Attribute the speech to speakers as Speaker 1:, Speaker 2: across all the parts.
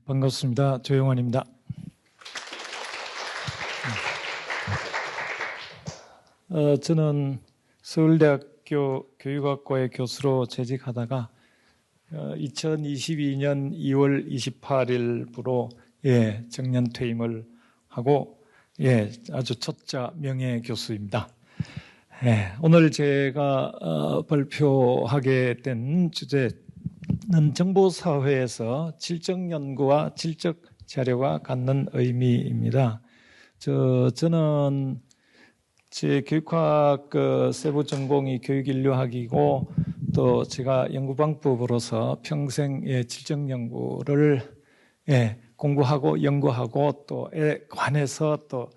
Speaker 1: 반갑습니다. 조용환입니다. 저는 서울대학교 교육학과의 교수로 재직하다가 2022년 2월 28일부로 정년 퇴임을 하고 아주 초짜 명예교수입니다. 오늘 제가 발표하게 된 주제는 정보사회에서 질적 연구와 질적 자료가 갖는 의미입니다. 저는 제 교육학 세부 전공이 교육인류학이고 또 제가 연구방법으로서 평생 질적 연구를 공부하고 연구하고 또에 관해서 또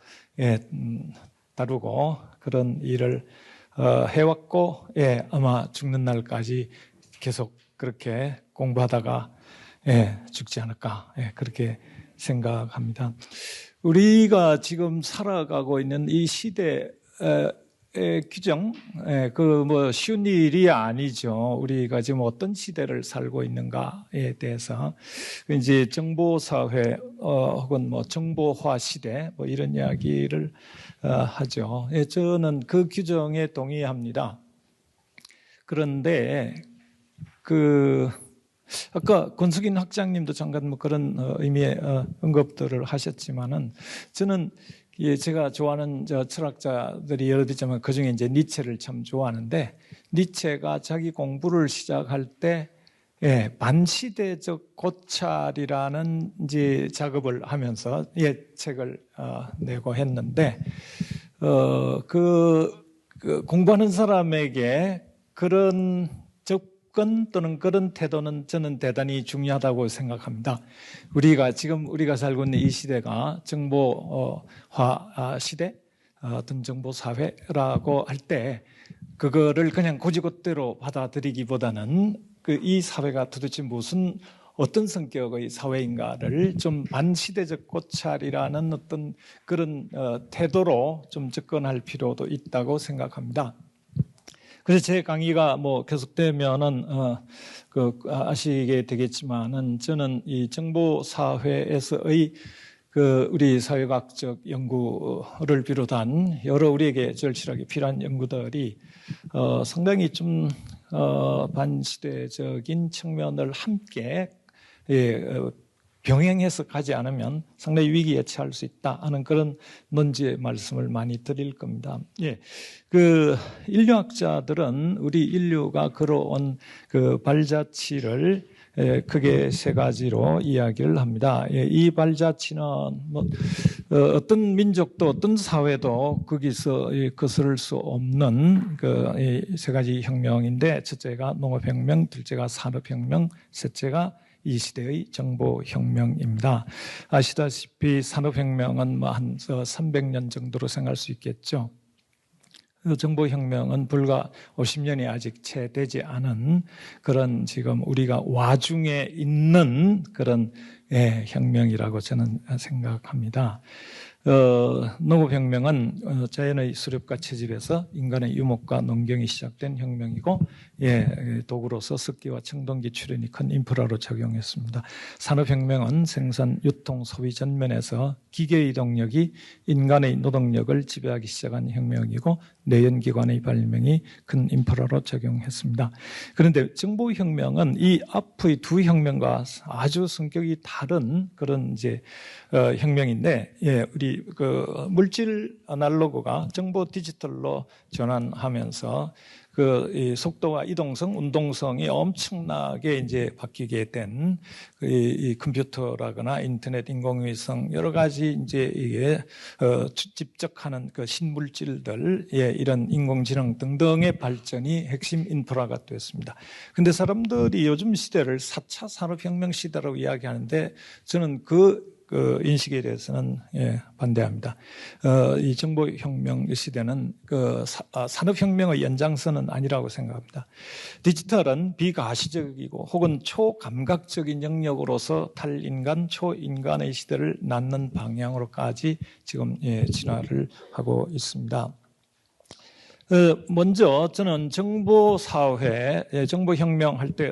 Speaker 1: 다루고 그런 일을 해왔고 아마 죽는 날까지 계속 그렇게 공부하다가 죽지 않을까 그렇게 생각합니다. 우리가 지금 살아가고 있는 이 시대의 규정, 쉬운 일이 아니죠. 우리가 지금 어떤 시대를 살고 있는가에 대해서 이제 정보사회 혹은 정보화 시대 이런 이야기를 하죠. 저는 그 규정에 동의합니다. 그런데 아까 권숙인 학장님도 잠깐 그런 의미의 언급들을 하셨지만은 저는 제가 좋아하는 철학자들이 여러 있지만 그 중에 이제 니체를 참 좋아하는데 니체가 자기 공부를 시작할 때 반시대적 고찰이라는 이제 작업을 하면서 책을 내고 했는데 공부하는 사람에게 그런 접근 또는 그런 태도는 저는 대단히 중요하다고 생각합니다. 우리가 살고 있는 이 시대가 정보화 시대, 어떤 정보사회라고 할 때 그거를 그냥 고지고대로 받아들이기보다는 이 사회가 도대체 어떤 성격의 사회인가를 좀 반시대적 고찰이라는 어떤 그런 태도로 좀 접근할 필요도 있다고 생각합니다. 그래서 제 강의가 계속되면은 아시게 되겠지만은 저는 이 정보 사회에서의 우리 사회학적 연구를 비롯한 여러 우리에게 절실하게 필요한 연구들이 상당히 좀 반시대적인 측면을 함께 병행해서 가지 않으면 상당히 위기에 처할 수 있다 하는 그런 논지의 말씀을 많이 드릴 겁니다. 인류학자들은 우리 인류가 걸어온 발자취를 크게 세 가지로 이야기를 합니다. 이 발자취는 어떤 민족도 어떤 사회도 거기서 거스를 수 없는 세 가지 혁명인데 첫째가 농업혁명, 둘째가 산업혁명, 셋째가 이 시대의 정보혁명입니다. 아시다시피 산업혁명은 한 300년 정도로 생각할 수 있겠죠. 정보혁명은 불과 50년이 아직 채 되지 않은 그런 지금 우리가 와중에 있는 그런 혁명이라고 저는 생각합니다. 농업혁명은 자연의 수렵과 채집에서 인간의 유목과 농경이 시작된 혁명이고 도구로서 습기와 청동기 출현이 큰 인프라로 작용했습니다. 산업혁명은 생산, 유통, 소비 전면에서 기계의 동력이 인간의 노동력을 지배하기 시작한 혁명이고 내연기관의 발명이 큰 인프라로 작용했습니다. 그런데 정보혁명은 이 앞의 두 혁명과 아주 성격이 다른 그런 이제 혁명인데 우리 물질 아날로그가 정보 디지털로 전환하면서 이 속도와 이동성, 운동성이 엄청나게 이제 바뀌게 된 이 컴퓨터라거나 인터넷, 인공위성 여러 가지 이제 이게 집적하는 신물질들, 이런 인공지능 등등의 발전이 핵심 인프라가 되었습니다. 근데 사람들이 요즘 시대를 4차 산업혁명 시대라고 이야기하는데 저는 그 인식에 대해서는 반대합니다. 이 정보혁명 시대는 산업혁명의 연장선은 아니라고 생각합니다. 디지털은 비가시적이고 혹은 초감각적인 영역으로서 탈인간, 초인간의 시대를 낳는 방향으로까지 지금 진화를 하고 있습니다. 먼저 저는 정보사회, 정보혁명 할 때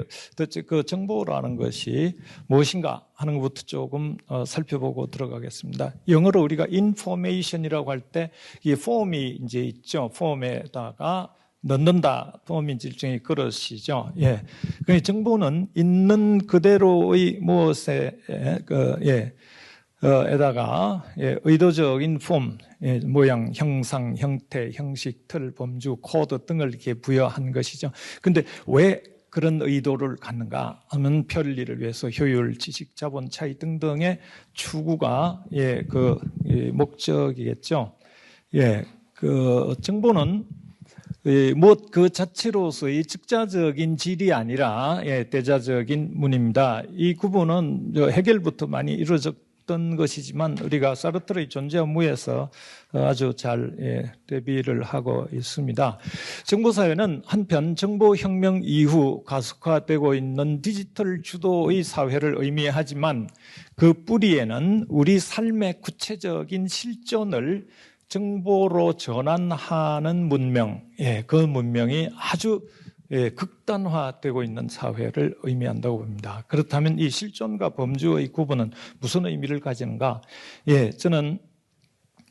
Speaker 1: 그 정보라는 것이 무엇인가 하는 것부터 조금 살펴보고 들어가겠습니다. 영어로 우리가 information이라고 할 때 이 폼이 이제 있죠. 폼에다가 넣는다. 폼이 일종의 그릇이죠. 예. 그 정보는 있는 그대로의 무엇에 에다가 의도적인 폼, 모양, 형상, 형태, 형식, 틀, 범주, 코드 등을 이렇게 부여한 것이죠. 근데 왜 그런 의도를 갖는가 하면 편리를 위해서 효율, 지식, 자본 차이 등등의 추구가 목적이겠죠. 그 정보는 무엇 그 자체로서의 즉자적인 질이 아니라 대자적인 문입니다. 이 구분은 해겔부터 많이 이루어졌던 것이지만 우리가 사르트르의 존재와 무에서 아주 잘 대비를 하고 있습니다. 정보사회는 한편 정보혁명 이후 가속화되고 있는 디지털 주도의 사회를 의미하지만 그 뿌리에는 우리 삶의 구체적인 실존을 정보로 전환하는 문명, 그 문명이 아주 극단화되고 있는 사회를 의미한다고 봅니다. 그렇다면 이 실존과 범주의 구분은 무슨 의미를 가지는가? 저는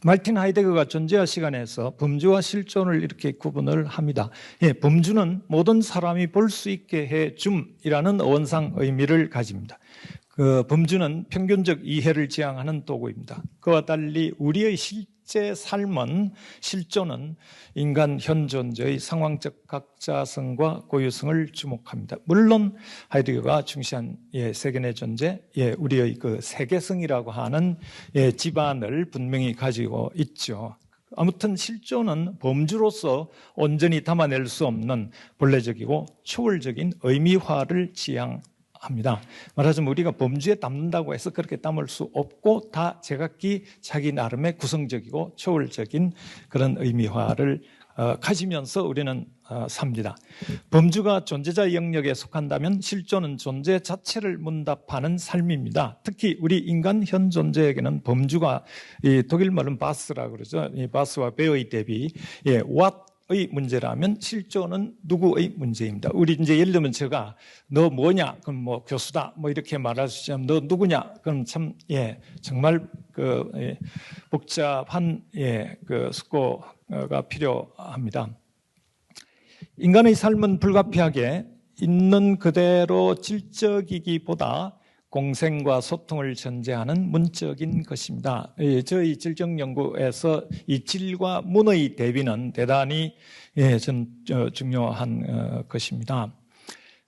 Speaker 1: 말틴 하이데거가 존재와 시간에서 범주와 실존을 이렇게 구분을 합니다. 범주는 모든 사람이 볼 수 있게 해줌이라는 원상 의미를 가집니다. 그 범주는 평균적 이해를 지향하는 도구입니다. 그와 달리 우리의 실제 삶은 실존은 인간 현존자의 상황적 각자성과 고유성을 주목합니다. 물론 하이데거가 중시한 세계의 존재, 우리의 그 세계성이라고 하는 기반을 분명히 가지고 있죠. 아무튼 실존은 범주로서 온전히 담아낼 수 없는 본래적이고 초월적인 의미화를 지향합니다. 말하자면 우리가 범주에 담는다고 해서 그렇게 담을 수 없고 다 제각기 자기 나름의 구성적이고 초월적인 그런 의미화를 가지면서 우리는 삽니다. 범주가 존재자 영역에 속한다면 실존은 존재 자체를 문답하는 삶입니다. 특히 우리 인간 현 존재에게는 범주가 이 독일 말은 바스라고 그러죠. 이 바스와 베의 대비 what의 문제라면 실존은 누구의 문제입니다. 우리 이제 예를 들면 제가 너 뭐냐? 그럼 뭐 교수다. 뭐 이렇게 말할 수 있지만 너 누구냐? 그럼 참 정말 그 복잡한 그 숙고가 필요합니다. 인간의 삶은 불가피하게 있는 그대로 질적이기보다 공생과 소통을 전제하는 문적인 것입니다. 저희 질적 연구에서 이 질과 문의 대비는 대단히 중요한 것입니다.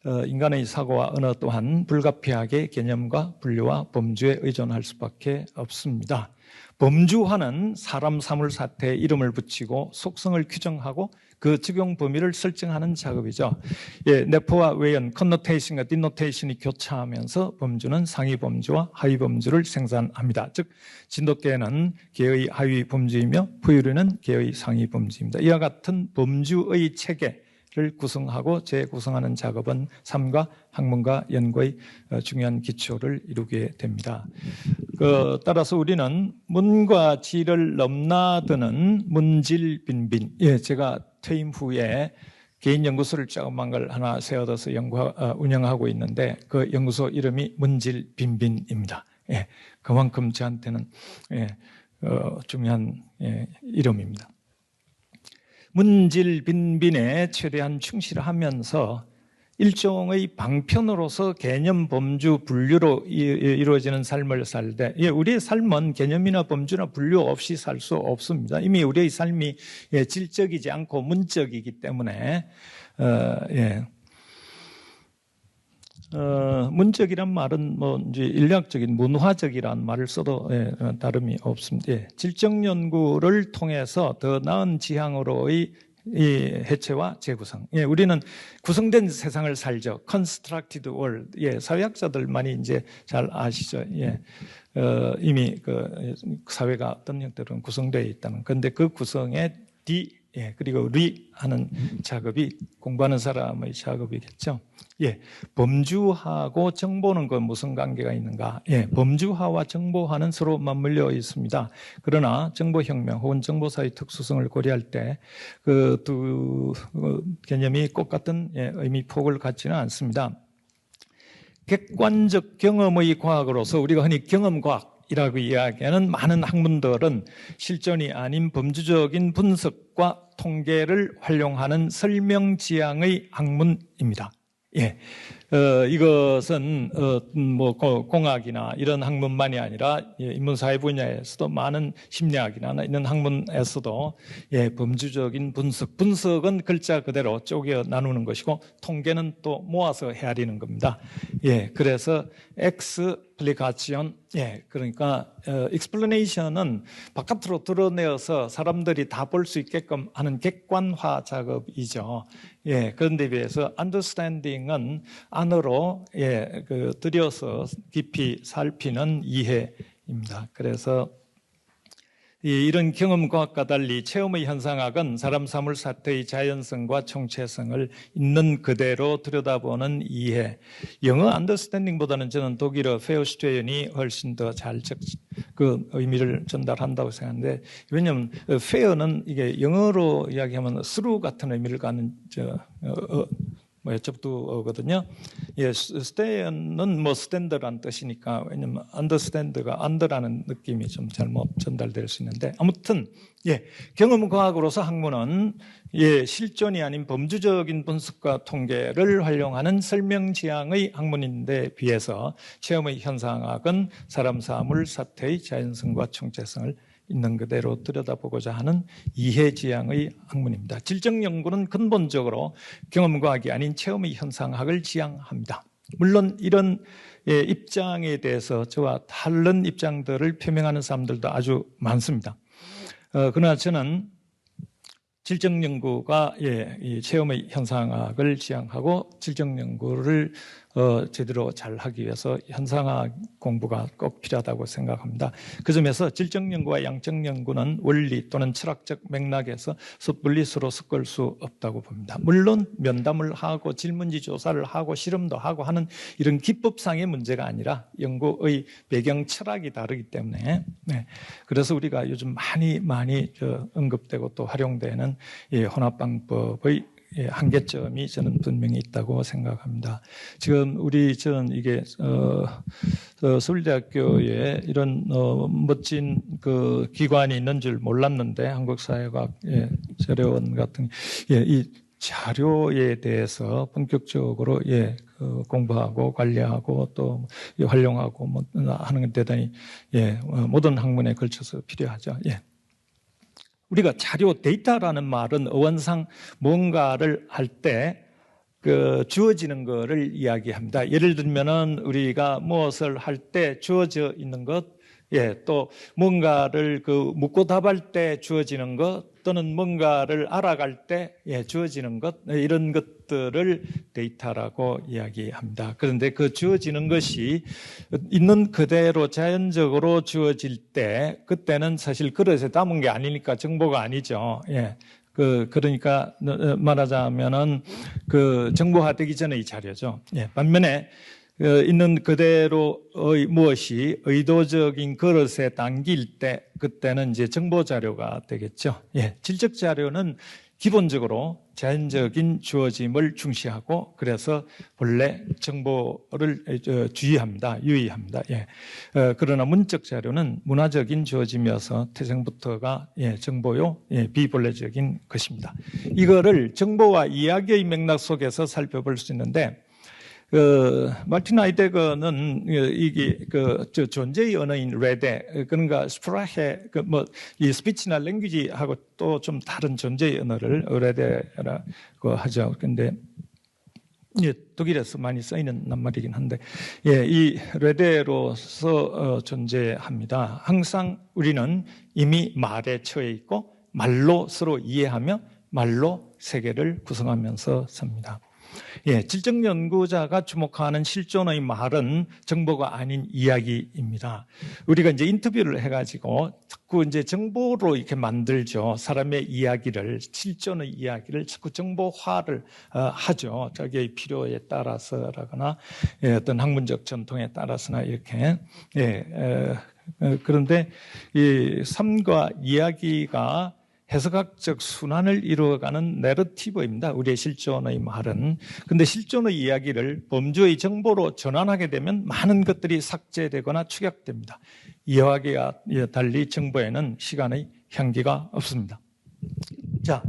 Speaker 1: 인간의 사고와 언어 또한 불가피하게 개념과 분류와 범주에 의존할 수밖에 없습니다. 범주화는 사람 사물 사태에 이름을 붙이고 속성을 규정하고 그 적용 범위를 설정하는 작업이죠. 내포와 외연, 컨노테이션과 디노테이션이 교차하면서 범주는 상위 범주와 하위 범주를 생산합니다. 즉 진돗개는 개의 하위 범주이며 포유류는 개의 상위 범주입니다. 이와 같은 범주의 체계를 구성하고 재구성하는 작업은 삶과 학문과 연구의 중요한 기초를 이루게 됩니다. 따라서 우리는 문과 질을 넘나드는 문질빈빈. 제가 퇴임 후에 개인 연구소를 조그만 걸 하나 세워둬서 운영하고 있는데 그 연구소 이름이 문질빈빈입니다. 그만큼 저한테는 중요한 이름입니다. 문질빈빈에 최대한 충실하면서 일종의 방편으로서 개념, 범주, 분류로 이루어지는 삶을 살되 우리의 삶은 개념이나 범주나 분류 없이 살 수 없습니다. 이미 우리의 삶이 질적이지 않고 문적이기 때문에 문적이란 말은 뭐 이제 인류학적인 문화적이라는 말을 써도 다름이 없습니다. 질적 연구를 통해서 더 나은 지향으로의 이 해체와 재구성. 우리는 구성된 세상을 살죠. Constructed world. 사회학자들 많이 이제 잘 아시죠. 이미 그 사회가 어떤 형태로는 구성되어 있다는. 그런데 그 구성에 예, 그리고 하는 작업이 공부하는 사람의 작업이겠죠. 예, 범주하고 정보는 그 무슨 관계가 있는가? 예, 범주화와 정보화는 서로 맞물려 있습니다. 그러나 정보혁명 혹은 정보사의 특수성을 고려할 때 그 두 개념이 꼭 같은 의미 폭을 갖지는 않습니다. 객관적 경험의 과학으로서 우리가 흔히 경험과학이라고 이야기하는 많은 학문들은 실존이 아닌 범주적인 분석과 통계를 활용하는 설명지향의 학문입니다. 예, 이것은 공학이나 이런 학문만이 아니라 인문사회 분야에서도 많은 심리학이나 이런 학문에서도 범주적인 분석은 글자 그대로 쪼개 나누는 것이고 통계는 또 모아서 헤아리는 겁니다. 예, 그래서 엑스플리카시온, 그러니까 explanation은 바깥으로 드러내어서 사람들이 다 볼 수 있게끔 하는 객관화 작업이죠. 예, 그런데 비해서 understanding은 안으로 들여서 깊이 살피는 이해입니다. 그래서 이런 경험과학과 달리 체험의 현상학은 사람 사물 사태의 자연성과 총체성을 있는 그대로 들여다보는 이해. 영어 understanding보다는 저는 독일어 페어슈테연이 훨씬 더 잘 그 의미를 전달한다고 생각하는데, 왜냐하면 페어는 이게 영어로 이야기하면 through 같은 의미를 갖는 접두어거든요. 예, stay는 스탠드라는 뜻이니까, 왜냐면 understand가 under라는 느낌이 좀 잘못 전달될 수 있는데, 아무튼 경험과학으로서 학문은 실존이 아닌 범주적인 분석과 통계를 활용하는 설명지향의 학문인데 비해서 체험의 현상학은 사람, 사물, 사태의 자연성과 총체성을 있는 그대로 들여다보고자 하는 이해지향의 학문입니다. 질적연구는 근본적으로 경험과학이 아닌 체험의 현상학을 지향합니다. 물론 이런 입장에 대해서 저와 다른 입장들을 표명하는 사람들도 아주 많습니다. 그러나 저는 질적연구가 이 체험의 현상학을 지향하고 질적연구를 제대로 잘 하기 위해서 현상학 공부가 꼭 필요하다고 생각합니다. 그 점에서 질적연구와 양적연구는 원리 또는 철학적 맥락에서 섣불리 서로 섞을 수 없다고 봅니다. 물론 면담을 하고 질문지 조사를 하고 실험도 하고 하는 이런 기법상의 문제가 아니라 연구의 배경 철학이 다르기 때문에 그래서 우리가 요즘 많이 언급되고 또 활용되는 혼합방법의 한계점이 저는 분명히 있다고 생각합니다. 지금 저는 이게 서울대학교에 이런 멋진 그 기관이 있는 줄 몰랐는데, 한국사회과학 자료원 같은 이 자료에 대해서 본격적으로 공부하고 관리하고 또 활용하고 하는 건 대단히 모든 학문에 걸쳐서 필요하죠. 우리가 자료 데이터라는 말은 어원상 뭔가를 할 때 주어지는 거를 이야기합니다. 예를 들면은 우리가 무엇을 할 때 주어져 있는 것, 또 뭔가를 묻고 답할 때 주어지는 것, 또는 뭔가를 알아갈 때 주어지는 것, 이런 것들을 데이터라고 이야기합니다. 그런데 그 주어지는 것이 있는 그대로 자연적으로 주어질 때, 그때는 사실 그릇에 담은 게 아니니까 정보가 아니죠. 그러니까 말하자면은 정보화되기 전의 자료죠. 반면에 있는 그대로의 무엇이 의도적인 그릇에 담길 때, 그때는 이제 정보 자료가 되겠죠. 질적 자료는 기본적으로 자연적인 주어짐을 중시하고, 그래서 본래 정보를 유의합니다. 그러나 문적 자료는 문화적인 주어짐이어서 태생부터가 정보요, 비본래적인 것입니다. 이거를 정보와 이야기의 맥락 속에서 살펴볼 수 있는데, 마르틴 하이데거는 이게 존재의 언어인 레데, 그러니까 스프라헤, 이 스피치나 랭귀지하고 또 좀 다른 존재의 언어를 레데라고 하죠. 근데 독일에서 많이 쓰이는 낱말이긴 한데, 이 레데로서 존재합니다. 항상 우리는 이미 말에 처해 있고 말로 서로 이해하며 말로 세계를 구성하면서 삽니다. 예, 질적 연구자가 주목하는 실존의 말은 정보가 아닌 이야기입니다. 우리가 이제 인터뷰를 해가지고 자꾸 이제 정보로 이렇게 만들죠. 사람의 이야기를, 실존의 이야기를 자꾸 정보화를 하죠. 자기의 필요에 따라서라거나 예, 어떤 학문적 전통에 따라서나 이렇게. 예, 그런데 이 삶과 이야기가 해석학적 순환을 이루어가는 내러티브입니다. 우리의 실존의 말은. 근데 실존의 이야기를 범주의 정보로 전환하게 되면 많은 것들이 삭제되거나 축약됩니다. 이와 달리 정보에는 시간의 향기가 없습니다. 자,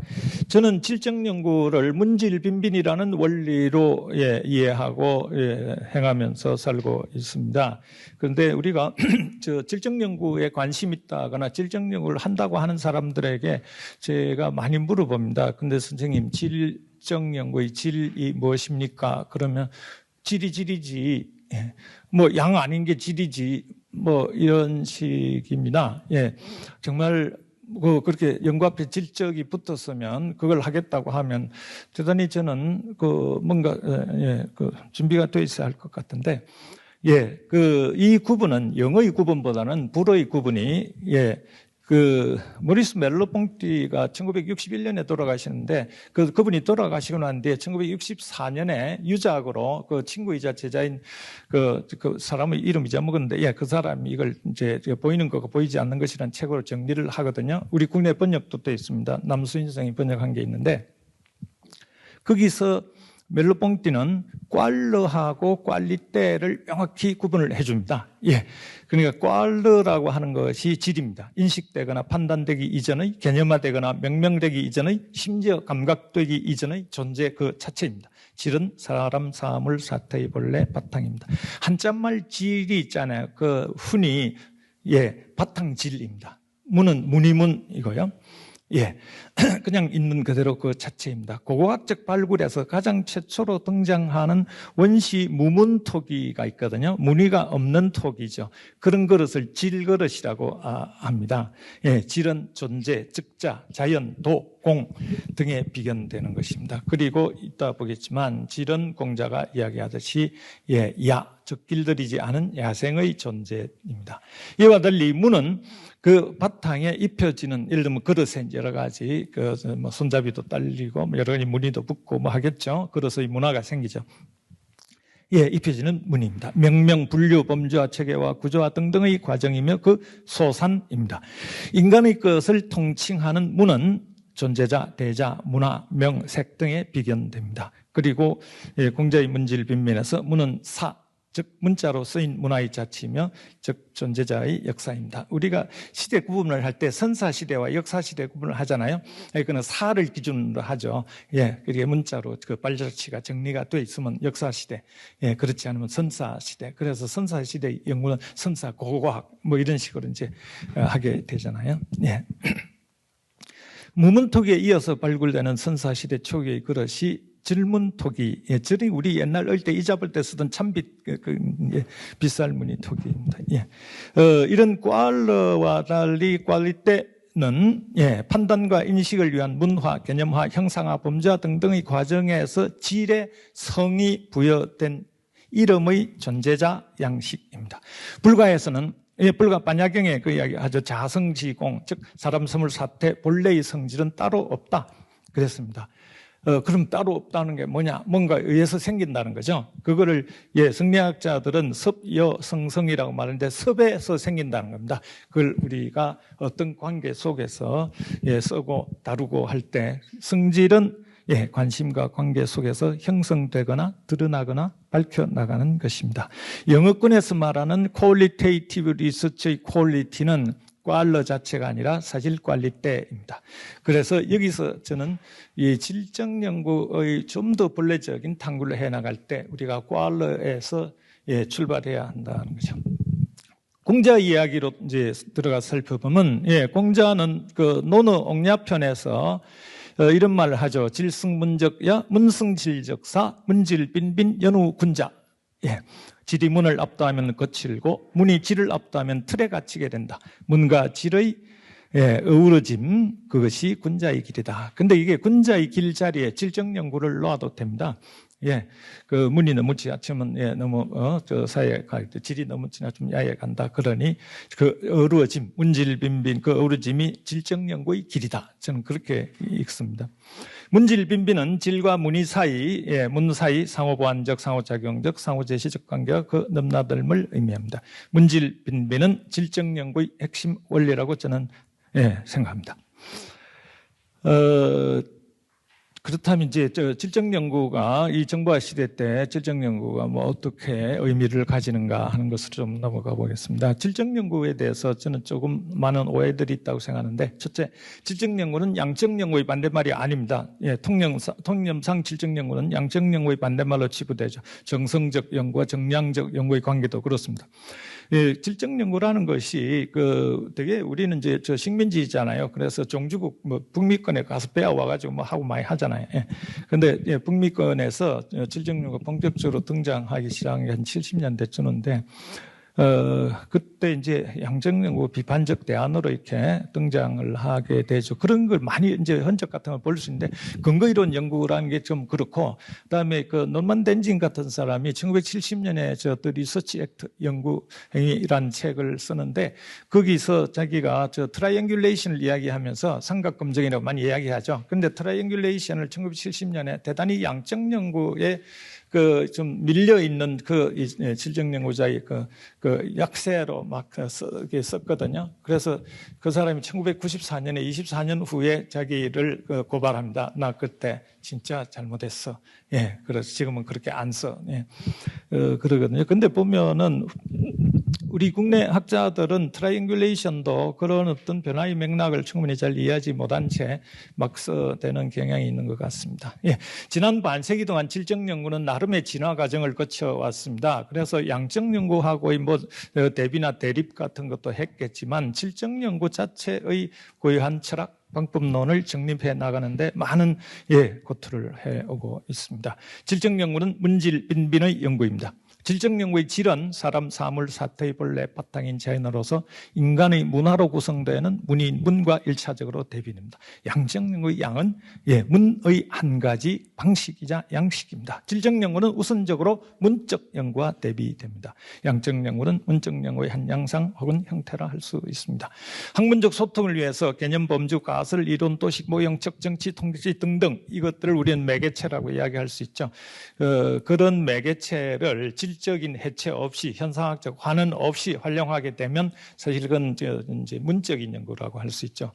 Speaker 1: 저는 질적 연구를 문질빈빈이라는 원리로 이해하고 행하면서 살고 있습니다. 그런데 우리가 저 질적 연구에 관심 있다거나 질적 연구를 한다고 하는 사람들에게 제가 많이 물어봅니다. 근데 선생님, 질적 연구의 질이 무엇입니까? 그러면 질이지. 뭐 양 아닌 게 질이지. 뭐 이런 식입니다. 예, 정말 그렇게 연구 앞에 질적이 붙었으면 그걸 하겠다고 하면 대단히 저는 뭔가 준비가 돼 있어야 할 것 같은데, 예, 이 구분은 영어의 구분보다는 불어의 구분이 모리스 멜로퐁티가 1961년에 돌아가시는데 그분이 돌아가시고 난 뒤에 1964년에 유작으로 그 친구이자 제자인 그 사람의 이름이 잊어먹었는데 예, 그 사람이 이걸 이제 보이는 거가 보이지 않는 것이라는 책으로 정리를 하거든요. 우리 국내 번역도 돼 있습니다. 남수인 선생이 번역한 게 있는데 거기서 멜로퐁티는 꽐르하고 꽐리떼를 명확히 구분을 해줍니다. 예, 그러니까 꽐르라고 하는 것이 질입니다. 인식되거나 판단되기 이전의, 개념화되거나 명명되기 이전의, 심지어 감각되기 이전의 존재 그 자체입니다. 질은 사람, 사물, 사태의 본래, 바탕입니다. 한자말 질이 있잖아요. 그 훈이 바탕질입니다. 문은 문이문이고요. 예, 그냥 있는 그대로 그 자체입니다. 고고학적 발굴에서 가장 최초로 등장하는 원시 무문토기가 있거든요. 무늬가 없는 토기죠. 그런 그릇을 질그릇이라고 합니다. 예, 질은 존재, 즉자, 자연, 도, 공 등에 비견되는 것입니다. 그리고 이따 보겠지만 질은 공자가 이야기하듯이 즉 길들이지 않은 야생의 존재입니다. 이와 달리 문은 그 바탕에 입혀지는, 예를 들면 그릇에 여러 가지 손잡이도 딸리고 여러 가지 무늬도 붙고 하겠죠. 그릇의 문화가 생기죠. 예, 입혀지는 문입니다. 명명, 분류, 범주와 체계와 구조화 등등의 과정이며 그 소산입니다. 인간의 것을 통칭하는 문은 존재자, 대자, 문화, 명, 색 등에 비견됩니다. 그리고 공자의 문질빈민에서 문은 즉 문자로 쓰인 문화의 자치이며 즉 존재자의 역사입니다. 우리가 시대 구분을 할 때 선사시대와 역사시대 구분을 하잖아요. 그는 사를 기준으로 하죠. 예, 그게 문자로 그 발자취가 정리가 돼 있으면 역사시대, 예, 그렇지 않으면 선사시대. 그래서 선사시대 연구는 선사고고학 이런 식으로 이제 하게 되잖아요. 예. 무문토기에 이어서 발굴되는 선사시대 초기의 그릇이 질문토기, 질이 우리 옛날 어릴 때 이잡을 때 쓰던 참빛 빗살무늬 토기입니다. 예. 이런 꽐르와 달리 꽐리떼는 판단과 인식을 위한 문화, 개념화, 형상화, 범주화 등등의 과정에서 질의 성이 부여된 이름의 존재자 양식입니다. 불가에서는 불가 반야경에 그 이야기 하죠. 자성지공, 즉 사람 선물 사태 본래의 성질은 따로 없다 그랬습니다. 그럼 따로 없다는 게 뭐냐? 뭔가 의해서 생긴다는 거죠. 그거를 성리학자들은 섭여성성이라고 말하는데 섭에서 생긴다는 겁니다. 그걸 우리가 어떤 관계 속에서 쓰고 다루고 할 때 성질은 관심과 관계 속에서 형성되거나 드러나거나 밝혀나가는 것입니다. 영어권에서 말하는 qualitative research의 quality는 꽐르 자체가 아니라 사실 꽐리떼입니다. 그래서 여기서 저는 이 질적 연구의 좀 더 본래적인 탐구를 해나갈 때 우리가 꽐르에서 출발해야 한다는 거죠. 공자 이야기로 이제 들어가 살펴보면 공자는 그 논어 옥야편에서 이런 말을 하죠. 질승문적야 문승질적사 문질빈빈 연우군자. 질이 문을 압도하면 거칠고 문이 질을 압도하면 틀에 갇히게 된다. 문과 질의 어우러짐, 그것이 군자의 길이다. 근데 이게 군자의 길 자리에 질적 연구를 놓아도 됩니다. 예, 그 문이 너무 지나치면 너무 저 사이에 갈 때 질이 너무 지나치면 야에 간다. 그러니 그 어우러짐, 문질빈빈 그 어우러짐이 질적 연구의 길이다. 저는 그렇게 읽습니다. 문질빈빈은 질과 문의 사이, 문 사이 상호보완적, 상호작용적, 상호제시적 관계가 그 넘나듦을 의미합니다. 문질빈빈은 질적 연구의 핵심 원리라고 저는 생각합니다. 그렇다면 이제 질적 연구가 이 정보화 시대 때 질적 연구가 뭐 어떻게 의미를 가지는가 하는 것으로 좀 넘어가 보겠습니다. 질적 연구에 대해서 저는 조금 많은 오해들이 있다고 생각하는데, 첫째, 질적 연구는 양적 연구의 반대말이 아닙니다. 통념상 질적 연구는 양적 연구의 반대말로 치부되죠. 정성적 연구와 정량적 연구의 관계도 그렇습니다. 질적 연구라는 것이 되게 우리는 이제 저 식민지잖아요. 그래서 종주국 북미권에 가서 배워와가지고 뭐 하고 많이 하잖아요. 그런데 북미권에서 질적 연구가 본격적으로 등장하기 시작한 게 한 70년 됐었는데, 그때 이제 양적 연구 비판적 대안으로 이렇게 등장을 하게 되죠. 그런 걸 많이 이제 흔적 같은 걸 볼 수 있는데, 근거 이론 연구라는 게 좀 그렇고, 그다음에 그 논만 덴징 같은 사람이 1970년에 The Research Act 연구행위라는 책을 쓰는데, 거기서 자기가 저 트라이앵귤레이션을 이야기하면서 삼각검증이라고 많이 이야기하죠. 그런데 트라이앵귤레이션을 1970년에 대단히 양적 연구에 좀 밀려있는 질적 연구자의 그 약세로 막 썼거든요. 그래서 그 사람이 1994년에 24년 후에 자기를 고발합니다. 나 그때 진짜 잘못했어. 그래서 지금은 그렇게 안 써. 그러거든요. 근데 보면은 우리 국내 학자들은 트라이앵귤레이션도 그런 어떤 변화의 맥락을 충분히 잘 이해하지 못한 채 막 써대는 경향이 있는 것 같습니다. 지난 반세기 동안 질적 연구는 나름의 진화 과정을 거쳐왔습니다. 그래서 양적 연구하고의 뭐 대비나 대립 같은 것도 했겠지만 질적 연구 자체의 고유한 철학 방법론을 정립해 나가는데 많은 고투를 해오고 있습니다. 질적 연구는 문질빈빈의 연구입니다. 질적 연구의 질은 사람, 사물, 사태의 본래 바탕인 자연으로서 인간의 문화로 구성되는 문과 일차적으로 대비됩니다. 양적 연구의 양은 문의 한 가지 방식이자 양식입니다. 질적 연구는 우선적으로 문적 연구와 대비됩니다. 양적 연구는 문적 연구의 한 양상 혹은 형태라 할 수 있습니다. 학문적 소통을 위해서 개념, 범주, 가설, 이론, 도식, 모형적, 정치, 통치 등등 이것들을 우리는 매개체라고 이야기할 수 있죠. 그런 매개체를 질적인 해체 없이 현상학적 환원 없이 활용하게 되면 사실 그건 이제 문적인 연구라고 할 수 있죠.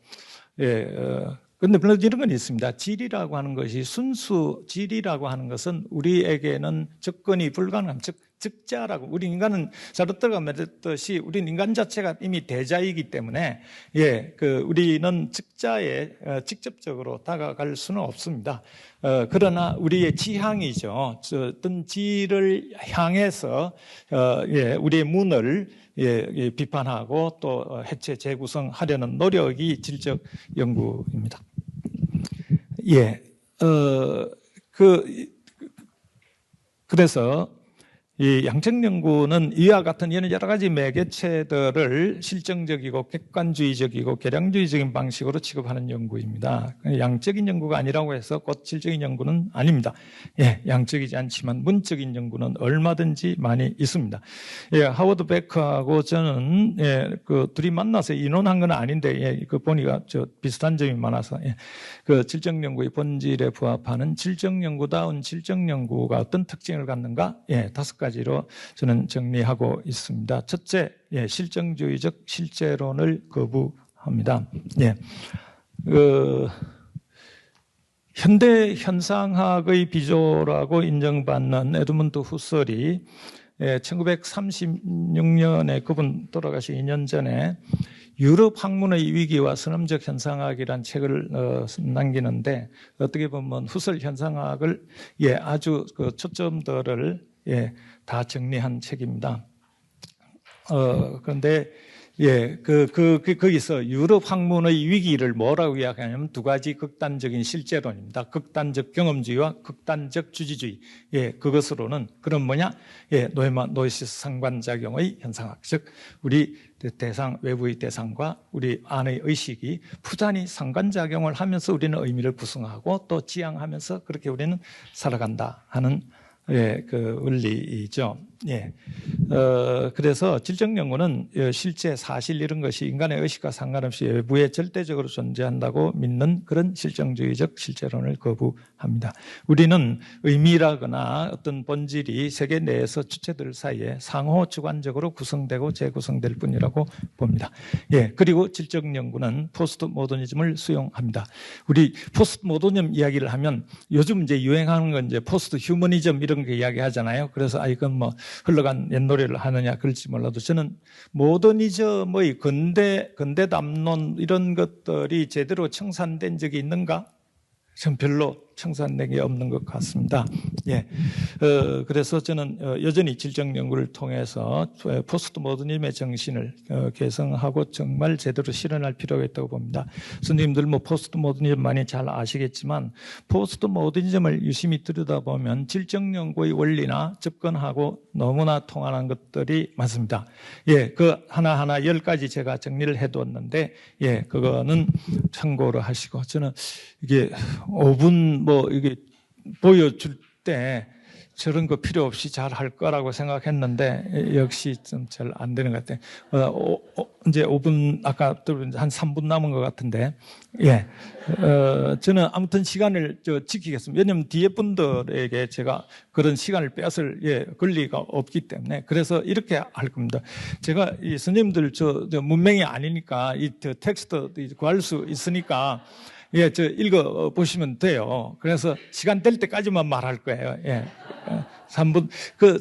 Speaker 1: 그런데 물론 이런 건 있습니다. 질이라고 하는 것이 순수 질이라고 하는 것은 우리에게는 접근이 불가능한 즉자라고, 우리 인간은 사르트르가 말했듯이 우리는 인간 자체가 이미 대자이기 때문에 우리는 즉자에 직접적으로 다가갈 수는 없습니다. 그러나 우리의 지향이죠. 어떤 질을 향해서 우리의 문을 비판하고 또 해체 재구성하려는 노력이 질적 연구입니다. 그래서 이 양적 연구는 이와 같은 이런 여러 가지 매개체들을 실정적이고 객관주의적이고 계량주의적인 방식으로 취급하는 연구입니다. 양적인 연구가 아니라고 해서 곧 질적인 연구는 아닙니다. 양적이지 않지만 문적인 연구는 얼마든지 많이 있습니다. 하워드 베커하고 저는 둘이 만나서 의논한 건 아닌데 보니까 비슷한 점이 많아서 그 질적 연구의 본질에 부합하는 질적 연구다운 질적 연구가 어떤 특징을 갖는가? 5가지로 저는 정리하고 있습니다. 첫째, 실정주의적 실제론을 거부합니다. 현대 현상학의 비조라고 인정받는 에드문드 후설이 1936년에 그분 돌아가시 2년 전에 유럽 학문의 위기와 선험적 현상학이라는 책을 남기는데, 어떻게 보면 후설 현상학을 아주 그 초점들을 다 정리한 책입니다. 그런데 예, 거기서 유럽 학문의 위기를 뭐라고 이야기하냐면 두 가지 극단적인 실제론입니다. 극단적 경험주의와 극단적 주지주의. 예, 그것으로는, 그럼 뭐냐? 예, 노이시스 상관작용의 현상학. 즉, 우리 대상, 외부의 대상과 우리 안의 의식이 부단히 상관작용을 하면서 우리는 의미를 구성하고 또 지향하면서 그렇게 우리는 살아간다 하는 예, 그 원리이죠. 예. 그래서 질적 연구는 실제 사실 이런 것이 인간의 의식과 상관없이 외부에 절대적으로 존재한다고 믿는 그런 실정주의적 실제론을 거부합니다. 우리는 의미라거나 어떤 본질이 세계 내에서 주체들 사이에 상호 주관적으로 구성되고 재구성될 뿐이라고 봅니다. 예. 그리고 질적 연구는 포스트 모더니즘을 수용합니다. 우리 포스트 모더니즘 이야기를 하면 요즘 이제 유행하는 건 이제 포스트 휴머니즘 이런 거 이야기하잖아요. 그래서 이건 뭐 흘러간 옛노래를 하느냐 그럴지 몰라도 저는 모더니즘의 근대 담론 이런 것들이 제대로 청산된 적이 있는가? 전 별로 청산된 게 없는 것 같습니다. 예. 그래서 저는 여전히 질적 연구를 통해서 포스트 모더니즘의 정신을 개성하고 정말 제대로 실현할 필요가 있다고 봅니다. 선생님들 뭐 포스트 모더니즘 많이 잘 아시겠지만 포스트 모더니즘을 유심히 들여다보면 질적 연구의 원리나 접근하고 너무나 통하는 것들이 많습니다. 예, 그 하나하나 10가지 제가 정리를 해두었는데, 예, 그거는 참고로 하시고, 저는 이게 5분 이게 보여줄 때 저런 거 필요 없이 잘 할 거라고 생각했는데 역시 좀 잘 안 되는 것 같아요. 이제 5분 아까 한 3분 남은 것 같은데, 예, 저는 아무튼 시간을 지키겠습니다. 왜냐하면 뒤에 분들에게 제가 그런 시간을 뺏을 권리가 없기 때문에 그래서 이렇게 할 겁니다. 제가 이 선생님들 저 문맹이 아니니까 이 텍스트 구할 수 있으니까. 예, 읽어 보시면 돼요. 그래서 시간 될 때까지만 말할 거예요. 예. 3분.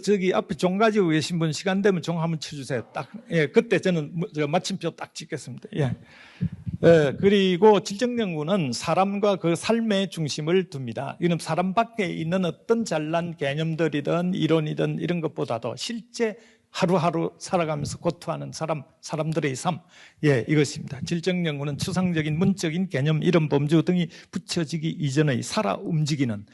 Speaker 1: 저기 앞에 종 가지고 계신 분 시간 되면 종 한번 쳐주세요. 딱. 예, 그때 저는 마침표 딱 찍겠습니다. 예. 예, 그리고 질적 연구는 사람과 그 삶의 중심을 둡니다. 이는 사람 밖에 있는 어떤 잘난 개념들이든 이론이든 이런 것보다도 실제 하루하루 살아가면서 고투하는 사람들의 삶. 예, 이것입니다. 질적 연구는 추상적인 문적인 개념, 이름, 범주 등이 붙여지기 이전의 살아 움직인다는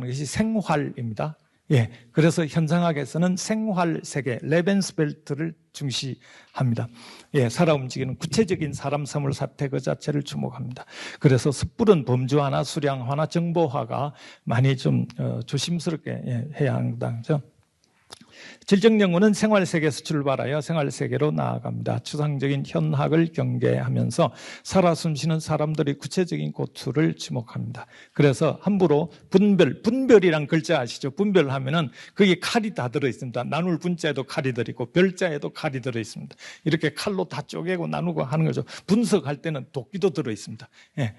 Speaker 1: 것이 생활입니다. 예, 그래서 현상학에서는 생활 세계, 레벤스벨트를 중시합니다. 예, 살아 움직이는 구체적인 사람, 사물, 사태 그 자체를 주목합니다. 그래서 섣부른 범주화나 수량화나 정보화가 많이 좀 조심스럽게 해야 한다죠. 질적 연구는 생활세계에서 출발하여 생활세계로 나아갑니다. 추상적인 현학을 경계하면서 살아 숨쉬는 사람들의 구체적인 고투를 지목합니다. 그래서 함부로 분별이란 글자 아시죠? 분별하면은 거기에 칼이 다 들어있습니다. 나눌 분자에도 칼이 들어있고 별자에도 칼이 들어있습니다. 이렇게 칼로 다 쪼개고 나누고 하는 거죠. 분석할 때는 도끼도 들어있습니다. 예.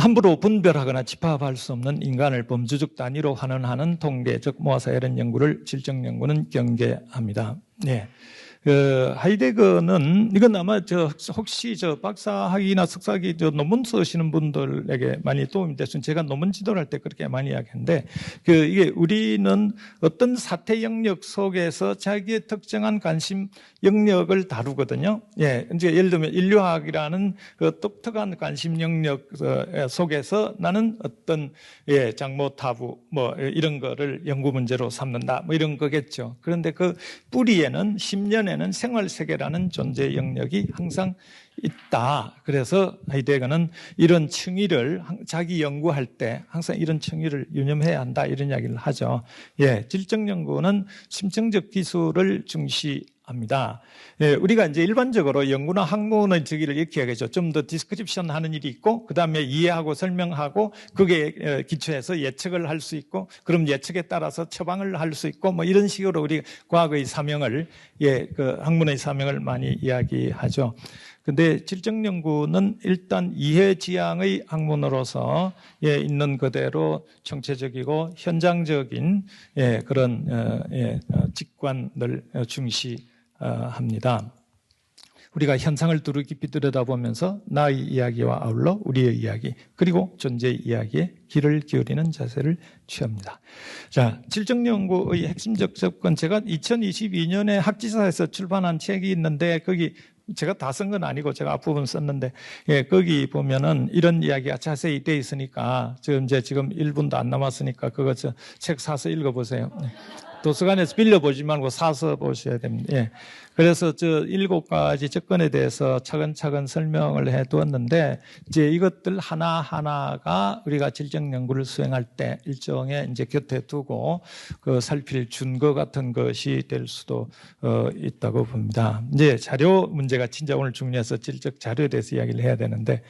Speaker 1: 함부로 분별하거나 집합할 수 없는 인간을 범주적 단위로 환원하는 통계적 모아서 이런 연구를 질적 연구는 경계합니다. 예. 하이데거는 이건 아마 혹시 박사학위나 석사학위 논문 쓰시는 분들에게 많이 도움이 됐으면 제가 논문 지도를 할 때 그렇게 많이 이야기했는데 이게 우리는 어떤 사태 영역 속에서 자기의 특정한 관심 영역을 다루거든요. 예, 이제 예를 들면 인류학이라는 그 독특한 관심 영역 속에서 나는 어떤 장모타부 이런 거를 연구 문제로 삼는다 이런 거겠죠. 그런데 그 뿌리에는 10년에는 생활세계라는 존재 영역이 항상 있다. 그래서 하이데거는 이런 층위를 자기 연구할 때 항상 이런 층위를 유념해야 한다 이런 이야기를 하죠. 예, 질적 연구는 심층적 기술을 중시합니다. 예, 우리가 이제 일반적으로 연구나 학문의 저기를 이렇게 하겠죠. 좀 더 디스크립션 하는 일이 있고, 그 다음에 이해하고 설명하고, 그게 기초해서 예측을 할 수 있고, 그럼 예측에 따라서 처방을 할 수 있고, 이런 식으로 우리 과학의 사명을, 학문의 사명을 많이 이야기하죠. 근데 질적 연구는 일단 이해지향의 학문으로서 있는 그대로 총체적이고 현장적인 그런 직관을 중시합니다. 우리가 현상을 두루 깊이 들여다보면서 나의 이야기와 아울러 우리의 이야기 그리고 존재의 이야기에 귀를 기울이는 자세를 취합니다. 자, 질적연구의 핵심적 접근, 제가 2022년에 학지사에서 출판한 책이 있는데 거기 제가 다 쓴 건 아니고 제가 앞부분 썼는데, 예, 거기 보면은 이런 이야기가 자세히 돼 있으니까 지금 1분도 안 남았으니까 그거 책 사서 읽어보세요. 도서관에서 빌려보지 말고 사서 보셔야 됩니다. 예. 그래서 7가지 접근에 대해서 차근차근 설명을 해 두었는데, 이제 이것들 하나하나가 우리가 질적 연구를 수행할 때 일종의 이제 곁에 두고 살필 준거 같은 것이 될 수도 있다고 봅니다. 이제 자료 문제가 진짜 오늘 중요해서 질적 자료에 대해서 이야기를 해야 되는데,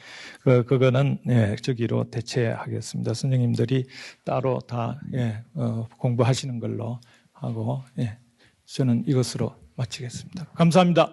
Speaker 1: 그거는, 예, 저기로 대체하겠습니다. 선생님들이 따로 다, 예, 공부하시는 걸로 하고, 예, 저는 이것으로 마치겠습니다. 감사합니다.